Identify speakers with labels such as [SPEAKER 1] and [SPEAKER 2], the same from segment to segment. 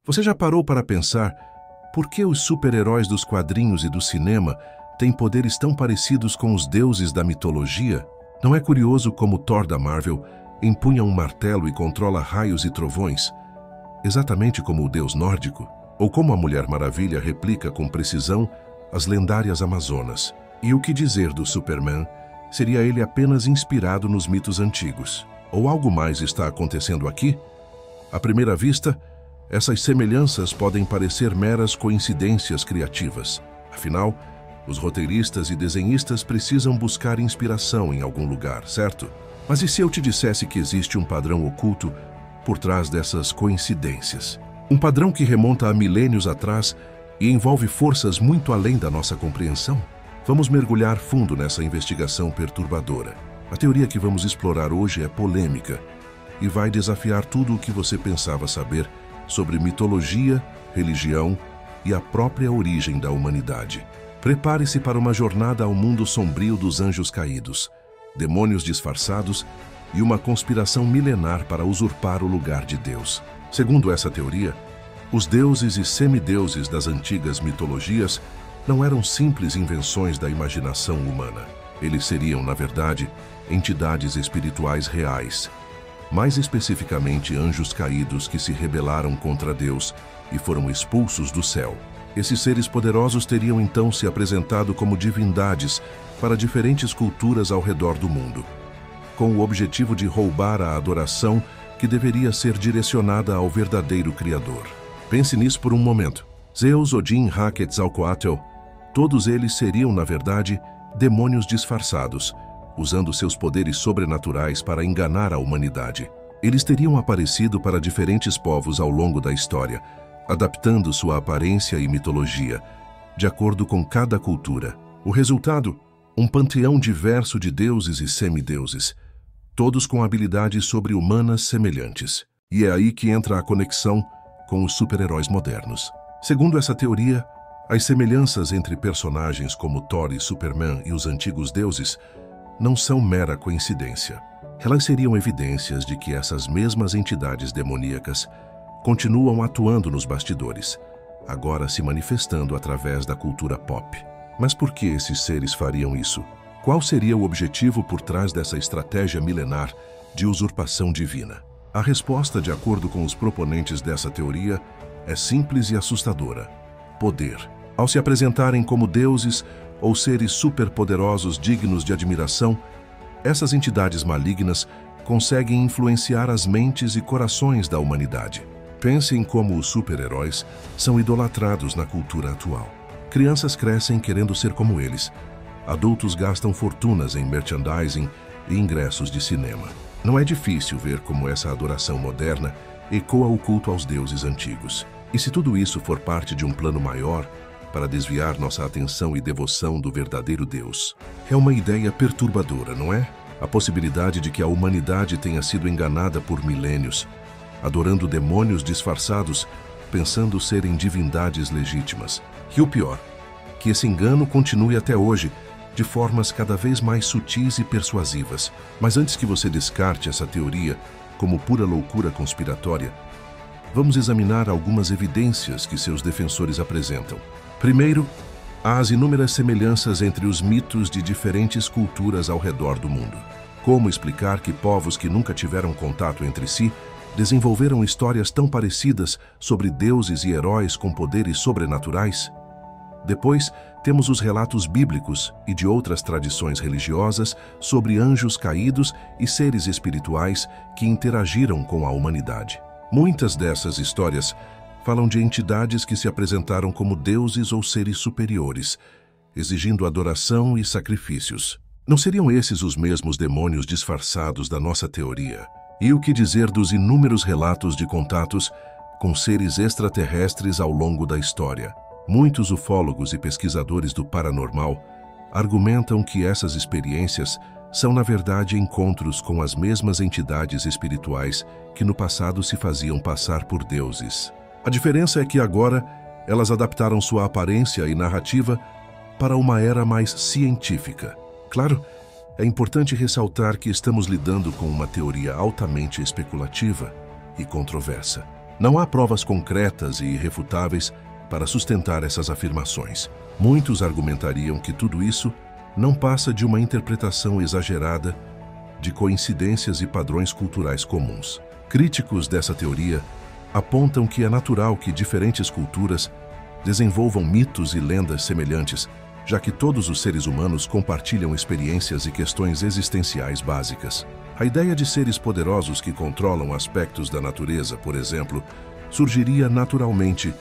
[SPEAKER 1] Você já parou para pensar por que os super-heróis dos quadrinhos e do cinema têm poderes tão parecidos com os deuses da mitologia? Não é curioso como Thor da Marvel empunha um martelo e controla raios e trovões, exatamente como o deus nórdico? Ou como a Mulher Maravilha replica com precisão as lendárias Amazonas? E o que dizer do Superman? Seria ele apenas inspirado nos mitos antigos? Ou algo mais está acontecendo aqui? À primeira vista, essas semelhanças podem parecer meras coincidências criativas. Afinal, os roteiristas e desenhistas precisam buscar inspiração em algum lugar, certo? Mas e se eu te dissesse que existe um padrão oculto por trás dessas coincidências? Um padrão que remonta a milênios atrás e envolve forças muito além da nossa compreensão? Vamos mergulhar fundo nessa investigação perturbadora. A teoria que vamos explorar hoje é polêmica e vai desafiar tudo o que você pensava saber sobre mitologia, religião e a própria origem da humanidade. Prepare-se para uma jornada ao mundo sombrio dos anjos caídos, demônios disfarçados e uma conspiração milenar para usurpar o lugar de Deus. Segundo essa teoria, os deuses e semideuses das antigas mitologias não eram simples invenções da imaginação humana. Eles seriam, na verdade, entidades espirituais reais, mais especificamente anjos caídos que se rebelaram contra Deus e foram expulsos do céu. Esses seres poderosos teriam então se apresentado como divindades para diferentes culturas ao redor do mundo, com o objetivo de roubar a adoração que deveria ser direcionada ao verdadeiro Criador. Pense nisso por um momento. Zeus, Odin, Ra, Quetzalcoatl, todos eles seriam, na verdade, demônios disfarçados, usando seus poderes sobrenaturais para enganar a humanidade. Eles teriam aparecido para diferentes povos ao longo da história, adaptando sua aparência e mitologia, de acordo com cada cultura. O resultado? Um panteão diverso de deuses e semideuses, todos com habilidades sobre-humanas semelhantes. E é aí que entra a conexão com os super-heróis modernos. Segundo essa teoria, as semelhanças entre personagens como Thor e Superman e os antigos deuses não são mera coincidência. Elas seriam evidências de que essas mesmas entidades demoníacas continuam atuando nos bastidores, agora se manifestando através da cultura pop. Mas por que esses seres fariam isso? Qual seria o objetivo por trás dessa estratégia milenar de usurpação divina? A resposta, de acordo com os proponentes dessa teoria, é simples e assustadora: poder. Ao se apresentarem como deuses ou seres superpoderosos dignos de admiração, essas entidades malignas conseguem influenciar as mentes e corações da humanidade. Pense em como os super-heróis são idolatrados na cultura atual. Crianças crescem querendo ser como eles. Adultos gastam fortunas em merchandising e ingressos de cinema. Não é difícil ver como essa adoração moderna ecoa o culto aos deuses antigos. E se tudo isso for parte de um plano maior para desviar nossa atenção e devoção do verdadeiro Deus? É uma ideia perturbadora, não é? A possibilidade de que a humanidade tenha sido enganada por milênios, adorando demônios disfarçados, pensando serem divindades legítimas. E o pior, que esse engano continue até hoje, de formas cada vez mais sutis e persuasivas. Mas antes que você descarte essa teoria como pura loucura conspiratória, vamos examinar algumas evidências que seus defensores apresentam. Primeiro, há as inúmeras semelhanças entre os mitos de diferentes culturas ao redor do mundo. Como explicar que povos que nunca tiveram contato entre si desenvolveram histórias tão parecidas sobre deuses e heróis com poderes sobrenaturais? Depois, temos os relatos bíblicos e de outras tradições religiosas sobre anjos caídos e seres espirituais que interagiram com a humanidade. Muitas dessas histórias falam de entidades que se apresentaram como deuses ou seres superiores, exigindo adoração e sacrifícios. Não seriam esses os mesmos demônios disfarçados da nossa teoria? E o que dizer dos inúmeros relatos de contatos com seres extraterrestres ao longo da história? Muitos ufólogos e pesquisadores do paranormal argumentam que essas experiências são, na verdade, encontros com as mesmas entidades espirituais que no passado se faziam passar por deuses. A diferença é que agora elas adaptaram sua aparência e narrativa para uma era mais científica. Claro, é importante ressaltar que estamos lidando com uma teoria altamente especulativa e controversa. Não há provas concretas e irrefutáveis para sustentar essas afirmações. Muitos argumentariam que tudo isso não passa de uma interpretação exagerada de coincidências e padrões culturais comuns. Críticos dessa teoria apontam que é natural que diferentes culturas desenvolvam mitos e lendas semelhantes, já que todos os seres humanos compartilham experiências e questões existenciais básicas. A ideia de seres poderosos que controlam aspectos da natureza, por exemplo, surgiria naturalmente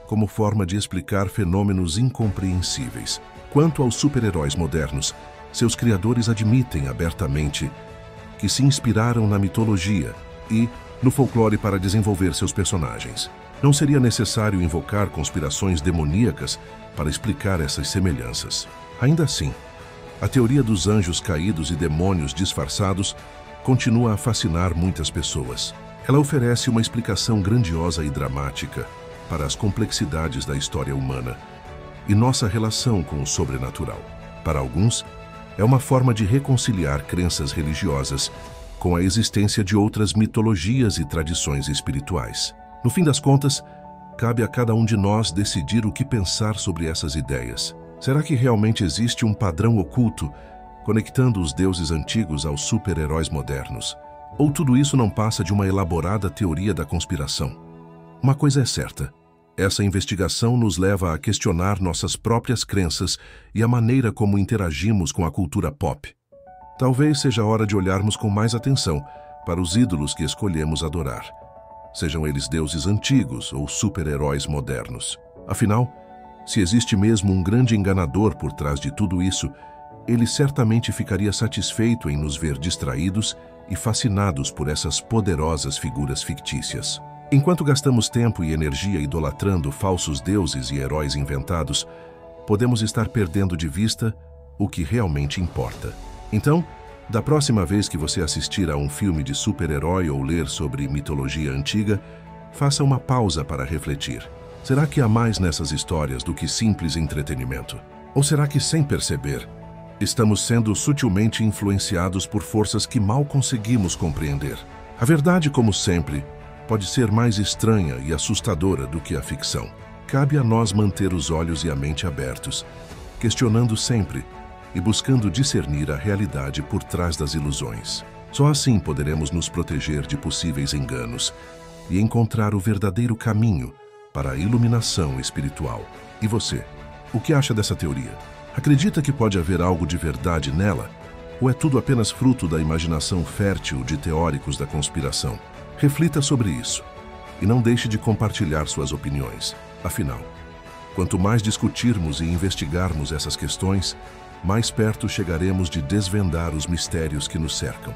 [SPEAKER 1] como forma de explicar fenômenos incompreensíveis. Quanto aos super-heróis modernos, seus criadores admitem abertamente que se inspiraram na mitologia e no folclore para desenvolver seus personagens. Não seria necessário invocar conspirações demoníacas para explicar essas semelhanças. Ainda assim, a teoria dos anjos caídos e demônios disfarçados continua a fascinar muitas pessoas. Ela oferece uma explicação grandiosa e dramática para as complexidades da história humana e nossa relação com o sobrenatural. Para alguns, é uma forma de reconciliar crenças religiosas com a existência de outras mitologias e tradições espirituais. No fim das contas, cabe a cada um de nós decidir o que pensar sobre essas ideias. Será que realmente existe um padrão oculto conectando os deuses antigos aos super-heróis modernos? Ou tudo isso não passa de uma elaborada teoria da conspiração? Uma coisa é certa: essa investigação nos leva a questionar nossas próprias crenças e a maneira como interagimos com a cultura pop. Talvez seja hora de olharmos com mais atenção para os ídolos que escolhemos adorar, sejam eles deuses antigos ou super-heróis modernos. Afinal, se existe mesmo um grande enganador por trás de tudo isso, ele certamente ficaria satisfeito em nos ver distraídos e fascinados por essas poderosas figuras fictícias. Enquanto gastamos tempo e energia idolatrando falsos deuses e heróis inventados, podemos estar perdendo de vista o que realmente importa. Então, da próxima vez que você assistir a um filme de super-herói ou ler sobre mitologia antiga, faça uma pausa para refletir. Será que há mais nessas histórias do que simples entretenimento? Ou será que, sem perceber, estamos sendo sutilmente influenciados por forças que mal conseguimos compreender? A verdade, como sempre, pode ser mais estranha e assustadora do que a ficção. Cabe a nós manter os olhos e a mente abertos, questionando sempre e buscando discernir a realidade por trás das ilusões. Só assim poderemos nos proteger de possíveis enganos e encontrar o verdadeiro caminho para a iluminação espiritual. E você? O que acha dessa teoria? Acredita que pode haver algo de verdade nela? Ou é tudo apenas fruto da imaginação fértil de teóricos da conspiração? Reflita sobre isso e não deixe de compartilhar suas opiniões. Afinal, quanto mais discutirmos e investigarmos essas questões, mais perto chegaremos de desvendar os mistérios que nos cercam.